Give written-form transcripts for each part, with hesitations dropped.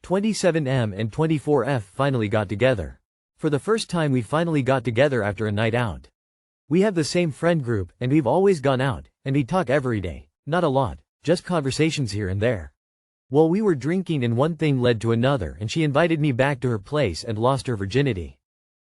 27M and 24F finally got together. For the first time we finally got together after a night out. We have the same friend group, and we've always gone out, and we talk every day. Not a lot, just conversations here and there. Well, we were drinking and one thing led to another, and she invited me back to her place and lost her virginity.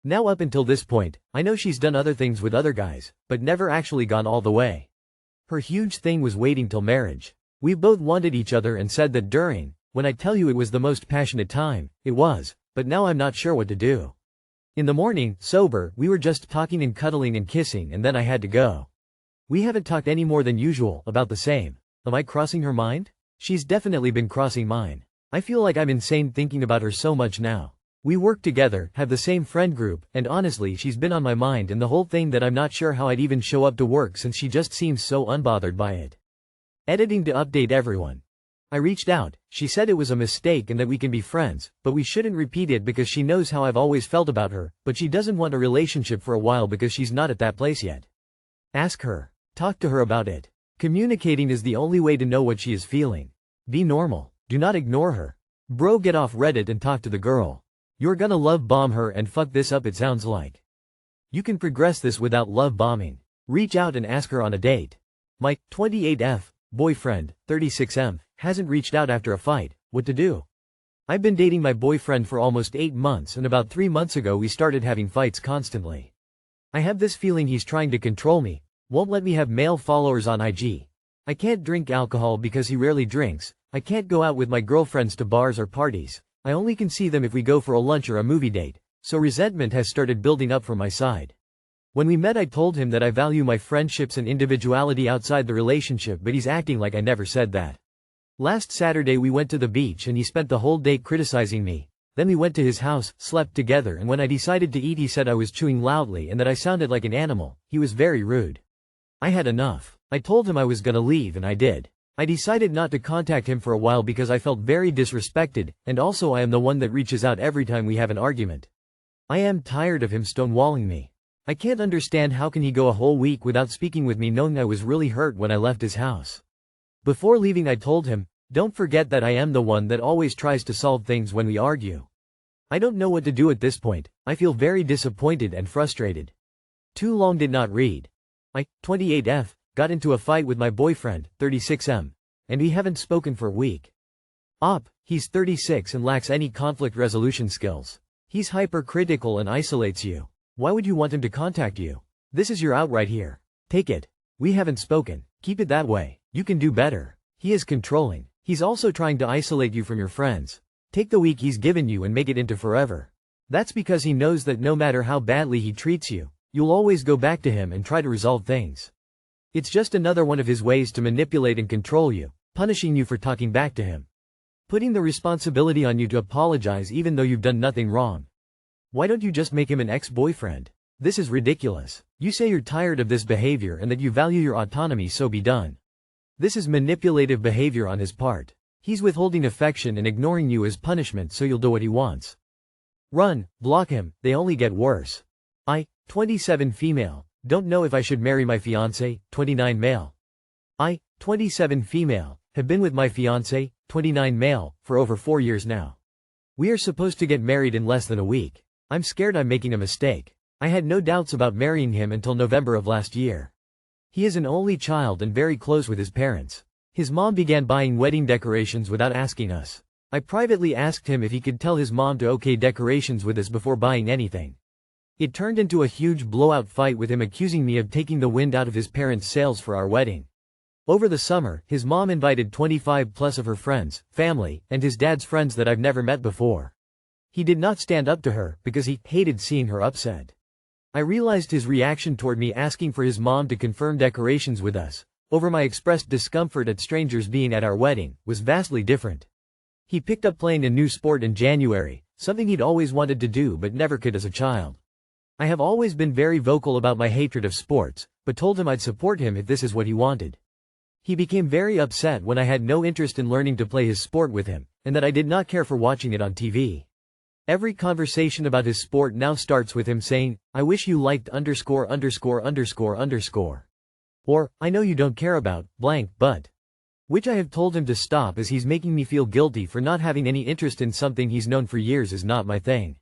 Now up until this point, I know she's done other things with other guys, but never actually gone all the way. Her huge thing was waiting till marriage. We both wanted each other and said that when I tell you it was the most passionate time, it was, but now I'm not sure what to do. In the morning, sober, we were just talking and cuddling and kissing, and then I had to go. We haven't talked any more than usual, about the same. Am I crossing her mind? She's definitely been crossing mine. I feel like I'm insane thinking about her so much now. We work together, have the same friend group, and honestly she's been on my mind and the whole thing that I'm not sure how I'd even show up to work since she just seems so unbothered by it. Editing to update everyone. I reached out, she said it was a mistake and that we can be friends, but we shouldn't repeat it because she knows how I've always felt about her, but she doesn't want a relationship for a while because she's not at that place yet. Ask her. Talk to her about it. Communicating is the only way to know what she is feeling. Be normal. Do not ignore her. Bro, get off Reddit and talk to the girl. You're gonna love bomb her and fuck this up, it sounds like. You can progress this without love bombing. Reach out and ask her on a date. My 28F boyfriend, 36M, hasn't reached out after a fight. What to do? I've been dating my boyfriend for almost 8 months and about 3 months ago we started having fights constantly. I have this feeling he's trying to control me, won't let me have male followers on IG. I can't drink alcohol because he rarely drinks, I can't go out with my girlfriends to bars or parties, I only can see them if we go for a lunch or a movie date, so resentment has started building up from my side. When we met I told him that I value my friendships and individuality outside the relationship, but he's acting like I never said that. Last Saturday we went to the beach and he spent the whole day criticizing me. Then we went to his house, slept together, and when I decided to eat he said I was chewing loudly and that I sounded like an animal. He was very rude. I had enough. I told him I was gonna leave and I did. I decided not to contact him for a while because I felt very disrespected, and also I am the one that reaches out every time we have an argument. I am tired of him stonewalling me. I can't understand how can he go a whole week without speaking with me knowing I was really hurt when I left his house. Before leaving I told him, don't forget that I am the one that always tries to solve things when we argue. I don't know what to do at this point, I feel very disappointed and frustrated. Too long did not read. I, 28F, got into a fight with my boyfriend, 36M, and we haven't spoken for a week. He's 36 and lacks any conflict resolution skills. He's hypercritical and isolates you. Why would you want him to contact you? This is your out right here. Take it. We haven't spoken. Keep it that way. You can do better. He is controlling. He's also trying to isolate you from your friends. Take the week he's given you and make it into forever. That's because he knows that no matter how badly he treats you, you'll always go back to him and try to resolve things. It's just another one of his ways to manipulate and control you, punishing you for talking back to him. Putting the responsibility on you to apologize even though you've done nothing wrong. Why don't you just make him an ex-boyfriend? This is ridiculous. You say you're tired of this behavior and that you value your autonomy, so be done. This is manipulative behavior on his part. He's withholding affection and ignoring you as punishment so you'll do what he wants. Run, block him, they only get worse. I, 27 female, don't know if I should marry my fiancé, 29 male. I, 27 female, have been with my fiancé, 29 male, for over 4 years now. We are supposed to get married in less than a week. I'm scared I'm making a mistake. I had no doubts about marrying him until November of last year. He is an only child and very close with his parents. His mom began buying wedding decorations without asking us. I privately asked him if he could tell his mom to okay decorations with us before buying anything. It turned into a huge blowout fight with him accusing me of taking the wind out of his parents' sails for our wedding. Over the summer, his mom invited 25 plus of her friends, family, and his dad's friends that I've never met before. He did not stand up to her because he hated seeing her upset. I realized his reaction toward me asking for his mom to confirm decorations with us, over my expressed discomfort at strangers being at our wedding, was vastly different. He picked up playing a new sport in January, something he'd always wanted to do but never could as a child. I have always been very vocal about my hatred of sports, but told him I'd support him if this is what he wanted. He became very upset when I had no interest in learning to play his sport with him, and that I did not care for watching it on TV. Every conversation about his sport now starts with him saying, I wish you liked _______. Or, I know you don't care about blank, but. which I have told him to stop as he's making me feel guilty for not having any interest in something he's known for years is not my thing.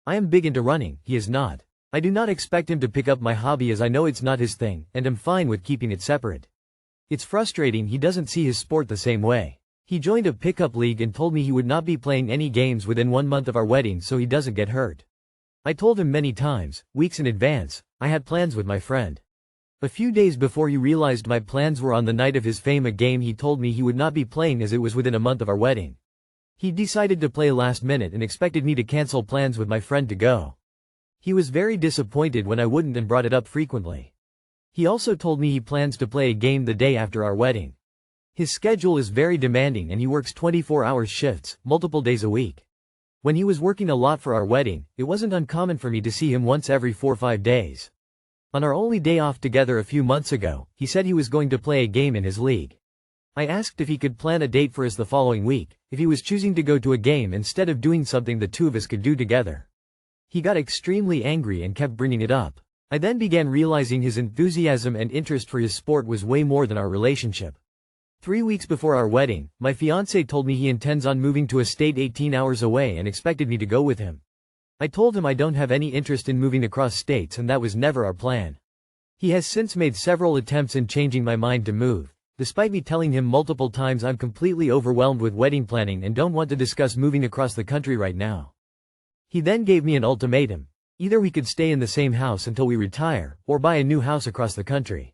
I am big into running, he is not. I do not expect him to pick up my hobby as I know it's not his thing, and am fine with keeping it separate. It's frustrating he doesn't see his sport the same way. He joined a pickup league and told me he would not be playing any games within 1 month of our wedding so he doesn't get hurt. I told him many times, weeks in advance, I had plans with my friend. A few days before he realized my plans were on the night of his fame a game he told me he would not be playing as it was within a month of our wedding. He decided to play last minute and expected me to cancel plans with my friend to go. He was very disappointed when I wouldn't and brought it up frequently. He also told me he plans to play a game the day after our wedding. His schedule is very demanding and he works 24-hour shifts, multiple days a week. When he was working a lot for our wedding, it wasn't uncommon for me to see him once every 4 or 5 days. On our only day off together a few months ago, he said he was going to play a game in his league. I asked if he could plan a date for us the following week, if he was choosing to go to a game instead of doing something the two of us could do together. He got extremely angry and kept bringing it up. I then began realizing his enthusiasm and interest for his sport was way more than our relationship. 3 weeks before our wedding, my fiancé told me he intends on moving to a state 18 hours away and expected me to go with him. I told him I don't have any interest in moving across states and that was never our plan. He has since made several attempts in changing my mind to move, despite me telling him multiple times I'm completely overwhelmed with wedding planning and don't want to discuss moving across the country right now. He then gave me an ultimatum. Either we could stay in the same house until we retire, or buy a new house across the country.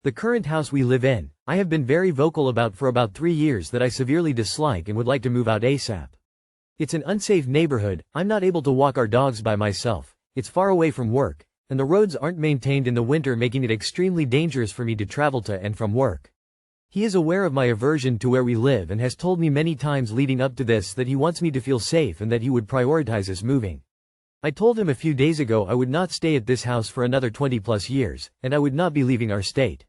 The current house we live in, I have been very vocal about for about 3 years that I severely dislike and would like to move out ASAP. It's an unsafe neighborhood, I'm not able to walk our dogs by myself, it's far away from work, and the roads aren't maintained in the winter making it extremely dangerous for me to travel to and from work. He is aware of my aversion to where we live and has told me many times leading up to this that he wants me to feel safe and that he would prioritize us moving. I told him a few days ago I would not stay at this house for another 20+ years, and I would not be leaving our state.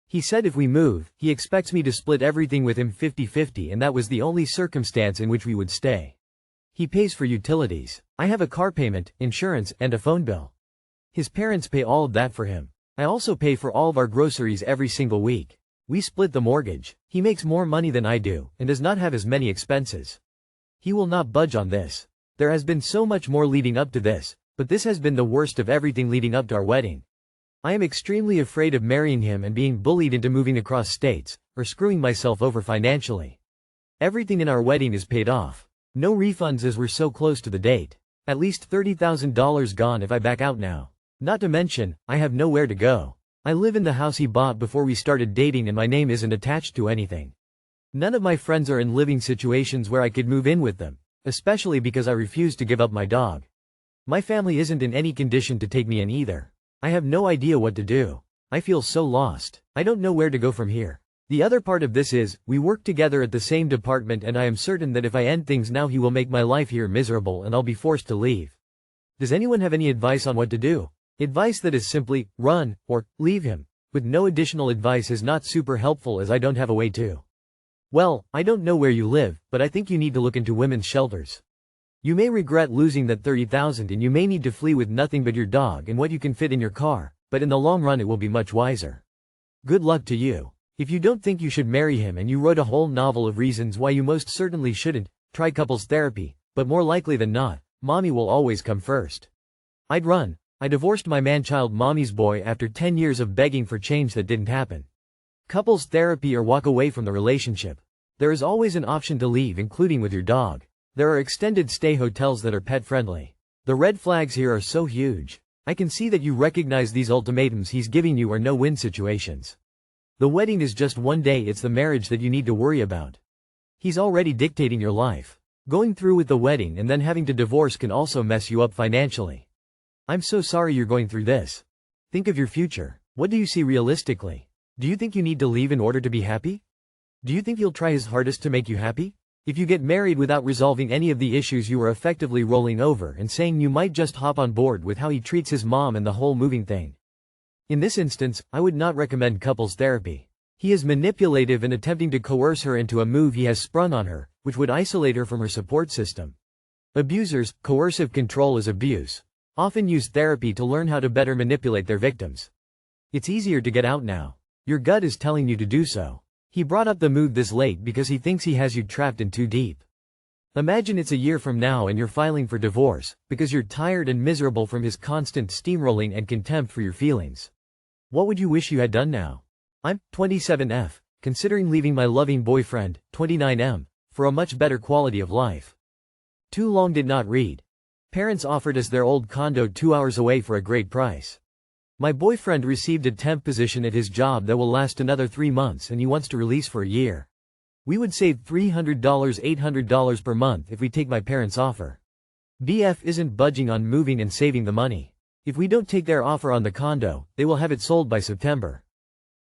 He said if we move, he expects me to split everything with him 50-50 and that was the only circumstance in which we would stay. He pays for utilities. I have a car payment, insurance, and a phone bill. His parents pay all of that for him. I also pay for all of our groceries every single week. We split the mortgage. He makes more money than I do, and does not have as many expenses. He will not budge on this. There has been so much more leading up to this, but this has been the worst of everything leading up to our wedding. I am extremely afraid of marrying him and being bullied into moving across states, or screwing myself over financially. Everything in our wedding is paid off. No refunds as we're so close to the date. At least $30,000 gone if I back out now. Not to mention, I have nowhere to go. I live in the house he bought before we started dating and my name isn't attached to anything. None of my friends are in living situations where I could move in with them, especially because I refuse to give up my dog. My family isn't in any condition to take me in either. I have no idea what to do. I feel so lost. I don't know where to go from here. The other part of this is, we work together at the same department and I am certain that if I end things now he will make my life here miserable and I'll be forced to leave. Does anyone have any advice on what to do? Advice that is simply, run, or, leave him, with no additional advice is not super helpful as I don't have a way to. Well, I don't know where you live, but I think you need to look into women's shelters. You may regret losing that $30,000 and you may need to flee with nothing but your dog and what you can fit in your car, but in the long run it will be much wiser. Good luck to you. If you don't think you should marry him and you wrote a whole novel of reasons why you most certainly shouldn't, try couples therapy, but more likely than not, mommy will always come first. I'd run. I divorced my man-child mommy's boy after 10 years of begging for change that didn't happen. Couples therapy or walk away from the relationship. There is always an option to leave, including with your dog. There are extended stay hotels that are pet-friendly. The red flags here are so huge. I can see that you recognize these ultimatums he's giving you are no-win situations. The wedding is just one day, it's the marriage that you need to worry about. He's already dictating your life. Going through with the wedding and then having to divorce can also mess you up financially. I'm so sorry you're going through this. Think of your future. What do you see realistically? Do you think you need to leave in order to be happy? Do you think he'll try his hardest to make you happy? If you get married without resolving any of the issues, you are effectively rolling over and saying you might just hop on board with how he treats his mom and the whole moving thing. In this instance, I would not recommend couples therapy. He is manipulative and attempting to coerce her into a move he has sprung on her, which would isolate her from her support system. Abusers, coercive control is abuse, often use therapy to learn how to better manipulate their victims. It's easier to get out now. Your gut is telling you to do so. He brought up the move this late because he thinks he has you trapped in too deep. Imagine it's a year from now and you're filing for divorce, because you're tired and miserable from his constant steamrolling and contempt for your feelings. What would you wish you had done now? I'm 27F, considering leaving my loving boyfriend, 29M, for a much better quality of life. Too long did not read. Parents offered us their old condo 2 hours away for a great price. My boyfriend received a temp position at his job that will last another 3 months and he wants to release for a year. We would save $300, $800 per month if we take my parents' offer. BF isn't budging on moving and saving the money. If we don't take their offer on the condo, they will have it sold by September.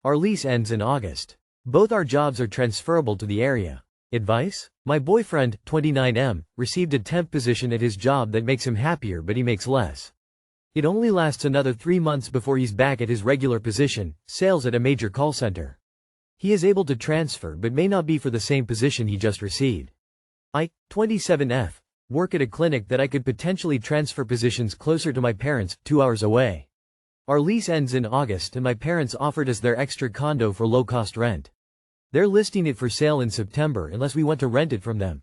Our lease ends in August. Both our jobs are transferable to the area. Advice? My boyfriend, 29M, received a temp position at his job that makes him happier but he makes less. It only lasts another 3 months before he's back at his regular position, sales at a major call center. He is able to transfer but may not be for the same position he just received. I, 27F, work at a clinic that I could potentially transfer positions closer to my parents, 2 hours away. Our lease ends in August and my parents offered us their extra condo for low-cost rent. They're listing it for sale in September unless we want to rent it from them.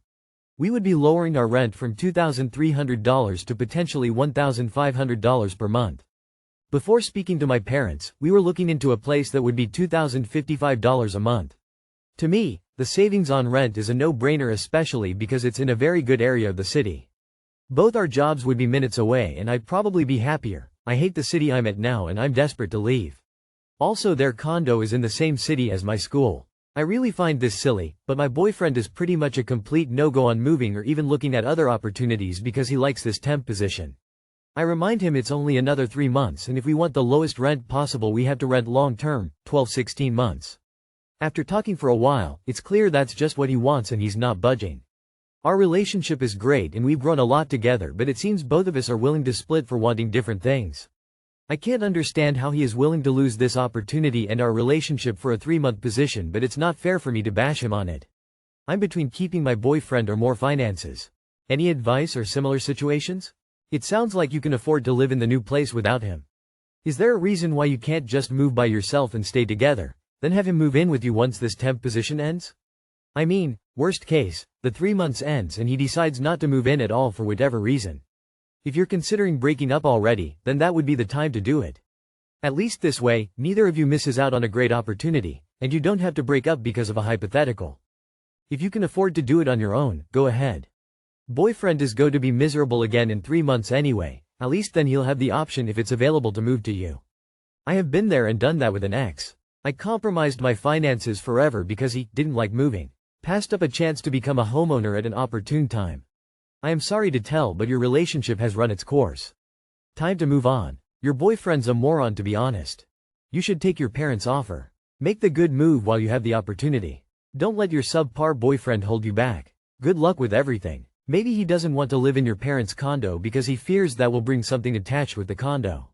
We would be lowering our rent from $2,300 to potentially $1,500 per month. Before speaking to my parents, we were looking into a place that would be $2,055 a month. To me, the savings on rent is a no-brainer, especially because it's in a very good area of the city. Both our jobs would be minutes away and I'd probably be happier. I hate the city I'm at now and I'm desperate to leave. Also, their condo is in the same city as my school. I really find this silly, but my boyfriend is pretty much a complete no-go on moving or even looking at other opportunities because he likes this temp position. I remind him it's only another 3 months and if we want the lowest rent possible we have to rent long-term, 12-16 months. After talking for a while, it's clear that's just what he wants and he's not budging. Our relationship is great and we've grown a lot together, but it seems both of us are willing to split for wanting different things. I can't understand how he is willing to lose this opportunity and our relationship for a 3-month position, but it's not fair for me to bash him on it. I'm between keeping my boyfriend or more finances. Any advice or similar situations? It sounds like you can afford to live in the new place without him. Is there a reason why you can't just move by yourself and stay together, then have him move in with you once this temp position ends? I mean, worst case, the 3 months ends and he decides not to move in at all for whatever reason. If you're considering breaking up already, then that would be the time to do it. At least this way, neither of you misses out on a great opportunity, and you don't have to break up because of a hypothetical. If you can afford to do it on your own, go ahead. Boyfriend is going to be miserable again in 3 months anyway, at least then he'll have the option if it's available to move to you. I have been there and done that with an ex. I compromised my finances forever because he didn't like moving. Passed up a chance to become a homeowner at an opportune time. I am sorry to tell, but your relationship has run its course. Time to move on. Your boyfriend's a moron, to be honest. You should take your parents' offer. Make the good move while you have the opportunity. Don't let your subpar boyfriend hold you back. Good luck with everything. Maybe he doesn't want to live in your parents' condo because he fears that will bring something attached with the condo.